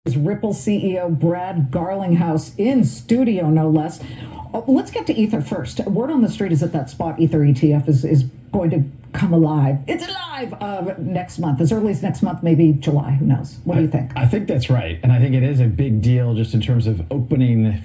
Is Ripple CEO Brad Garlinghouse in studio, no less. Let's get to Ether first. Word on the street is that spot Ether ETF is going to come alive. It's alive next month, as early as next month, maybe July. Who knows? What do you think? I think that's right. And I think it is a big deal just in terms of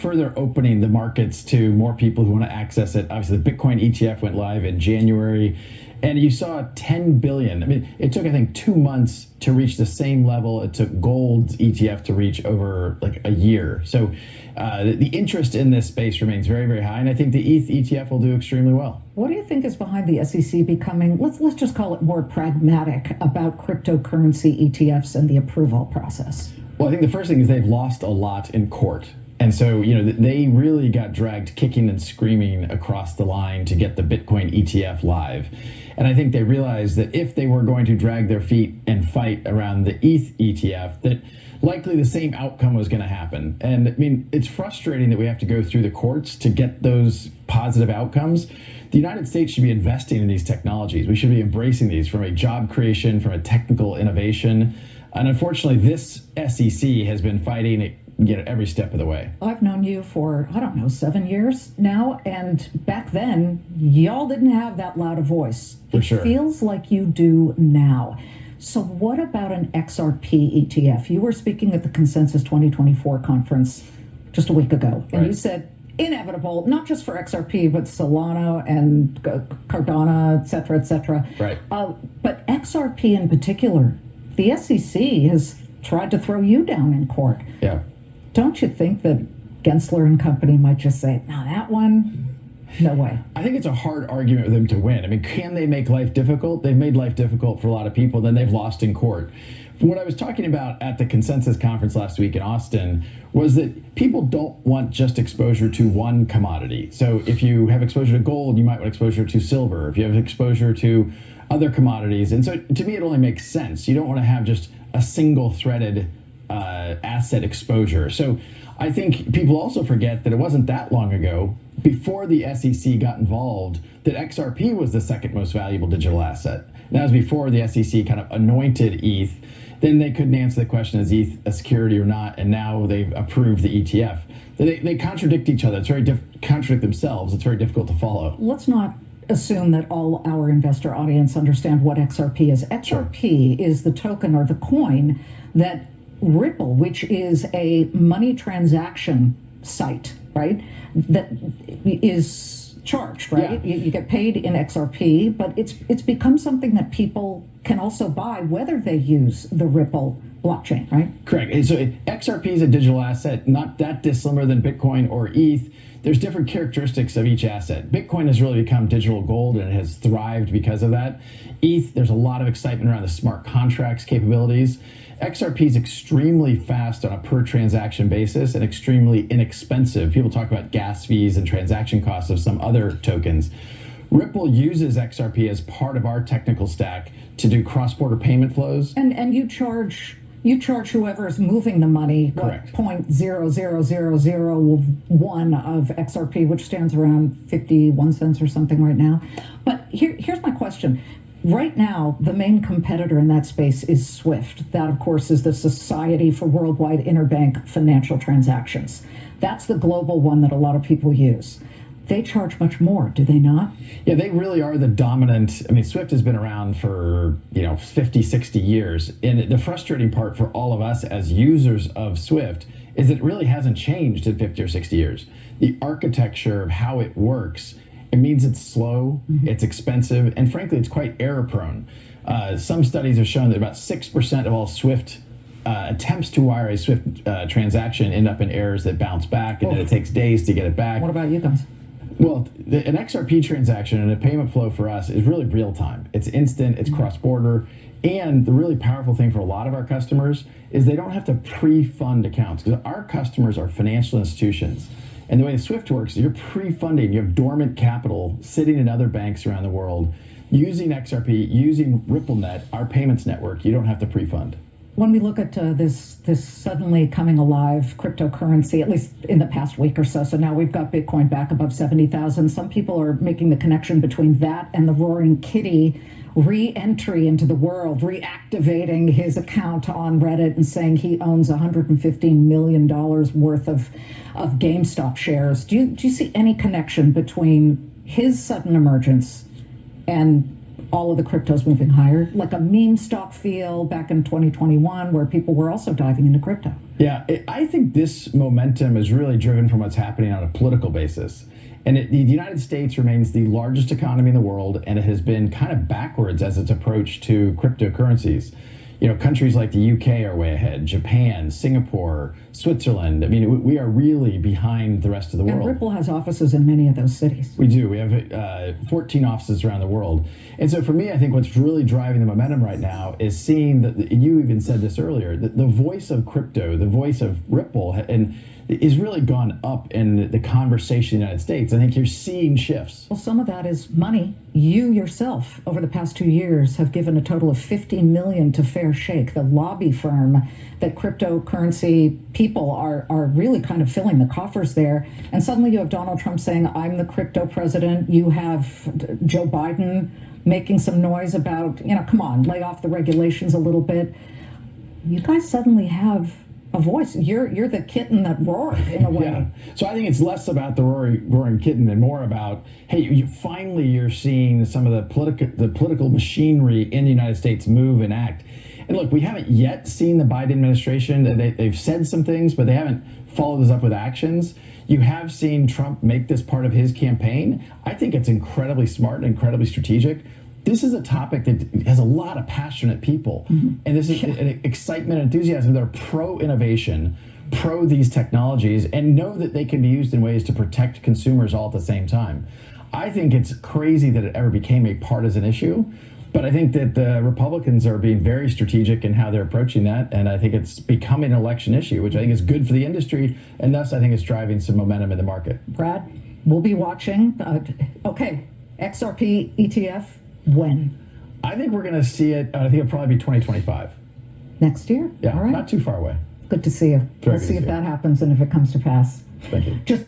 further opening the markets to more people who want to access it. Obviously, the Bitcoin ETF went live in January. And you saw 10 billion. I mean, it took, I think, 2 months to reach the same level it took gold's ETF to reach over like a year. So the interest in this space remains very, very high. And I think the ETH ETF will do extremely well. What do you think is behind the SEC becoming, let's just call it more pragmatic about cryptocurrency ETFs and the approval process? Well, I think the first thing is they've lost a lot in court. And so, they really got dragged kicking and screaming across the line to get the Bitcoin ETF live. And I think they realized that if they were going to drag their feet and fight around the ETH ETF, that likely the same outcome was going to happen. And I mean, it's frustrating that we have to go through the courts to get those positive outcomes. The United States should be investing in these technologies. We should be embracing these from a job creation, from a technical innovation. And unfortunately, this SEC has been fighting it every step of the way. I've known you for, 7 years now, and back then, y'all didn't have that loud a voice. For sure. It feels like you do now. So what about an XRP ETF? You were speaking at the Consensus 2024 conference just a week ago, and Right. You said inevitable, not just for XRP, but Solana and Cardano, et cetera, et cetera. Right. But XRP in particular, the SEC has tried to throw you down in court. Yeah. Don't you think that Gensler and company might just say, no, that one, no way? I think it's a hard argument for them to win. I mean, can they make life difficult? They've made life difficult for a lot of people, then they've lost in court. What I was talking about at the Consensus conference last week in Austin was that people don't want just exposure to one commodity. So if you have exposure to gold, you might want exposure to silver. If you have exposure to other commodities. And so to me, it only makes sense. You don't want to have just a single threaded asset exposure. So I think people also forget that it wasn't that long ago, before the SEC got involved, that XRP was the second most valuable digital asset. And that was before the SEC kind of anointed ETH. Then they couldn't answer the question, is ETH a security or not? And now they've approved the ETF. They contradict each other. It's very contradict themselves. It's very difficult to follow. Let's not assume that all our investor audience understand what XRP is. XRP is the token or the coin that Ripple, which is a money transaction site, right, that is charged, right? Yeah. You get paid in XRP, but it's become something that people can also buy whether they use the Ripple blockchain, right? Correct. So XRP is a digital asset, not that dissimilar than Bitcoin or ETH. There's different characteristics of each asset. Bitcoin has really become digital gold and it has thrived because of that. ETH, there's a lot of excitement around the smart contracts capabilities. XRP is extremely fast on a per transaction basis and extremely inexpensive. People talk about gas fees and transaction costs of some other tokens. Ripple uses XRP as part of our technical stack to do cross-border payment flows. And you charge whoever is moving the money, Correct. 0.00001 of XRP, which stands around 51 cents or something right now. But here's my question. Right now, the main competitor in that space is SWIFT. That, of course, is the Society for Worldwide Interbank Financial Transactions. That's the global one that a lot of people use. They charge much more, do they not? Yeah, they really are the dominant. I mean, SWIFT has been around for, 50, 60 years. And the frustrating part for all of us as users of SWIFT is that it really hasn't changed in 50 or 60 years. The architecture of how it works, it means it's slow, it's expensive, and frankly, it's quite error prone. Some studies have shown that about 6% of all SWIFT attempts to wire a SWIFT transaction end up in errors that bounce back, and then it takes days to get it back. What about you guys? Well, an XRP transaction and a payment flow for us is really real time. It's instant, it's cross-border, and the really powerful thing for a lot of our customers is they don't have to pre-fund accounts, because our customers are financial institutions. And the way Swift works is you're pre-funding, you have dormant capital sitting in other banks around the world. Using XRP, using RippleNet, our payments network, you don't have to pre-fund. when we look at this suddenly coming alive cryptocurrency, at least in the past week or so, so now we've got Bitcoin back above 70,000. Some people are making the connection between that and the Roaring Kitty re-entry into the world, reactivating his account on Reddit and saying he owns $115 million worth of GameStop shares. Do you see any connection between his sudden emergence and all of the cryptos moving higher, like a meme stock feel back in 2021 where people were also diving into crypto? Yeah, I think this momentum is really driven from what's happening on a political basis. And the United States remains the largest economy in the world, and it has been kind of backwards as its approach to cryptocurrencies. You know, countries like the UK are way ahead, Japan, Singapore, Switzerland. I mean, we are really behind the rest of the world. And Ripple has offices in many of those cities. We do. We have 14 offices around the world. And so for me, I think what's really driving the momentum right now is seeing that, you even said this earlier, the voice of crypto, the voice of Ripple, and is really gone up in the conversation in the United States. I think you're seeing shifts. Well, some of that is money. You yourself, over the past 2 years, have given a total of $50 million to Fair Shake, the lobby firm that cryptocurrency people are really kind of filling the coffers there. And suddenly you have Donald Trump saying, I'm the crypto president. You have Joe Biden making some noise about, come on, lay off the regulations a little bit. You guys suddenly have a voice. You're the kitten that roared in a way. Yeah. So I think it's less about the roaring kitten and more about, hey, you're seeing some of the political machinery in the United States move and act. And look, we haven't yet seen the Biden administration. They've said some things, but they haven't followed this up with actions. You have seen Trump make this part of his campaign. I think it's incredibly smart and incredibly strategic. This is a topic that has a lot of passionate people. Mm-hmm. And this is an excitement and enthusiasm. They're pro-innovation, pro these technologies, and know that they can be used in ways to protect consumers all at the same time. I think it's crazy that it ever became a partisan issue, but I think that the Republicans are being very strategic in how they're approaching that, and I think it's becoming an election issue, which I think is good for the industry, and thus I think it's driving some momentum in the market. Brad, we'll be watching. Okay, XRP ETF. When? I think we're going to see it. I think it'll probably be 2025. Next year? Yeah, all right. Not too far away. Good to see you. We'll see if that happens and if it comes to pass. Thank you. Just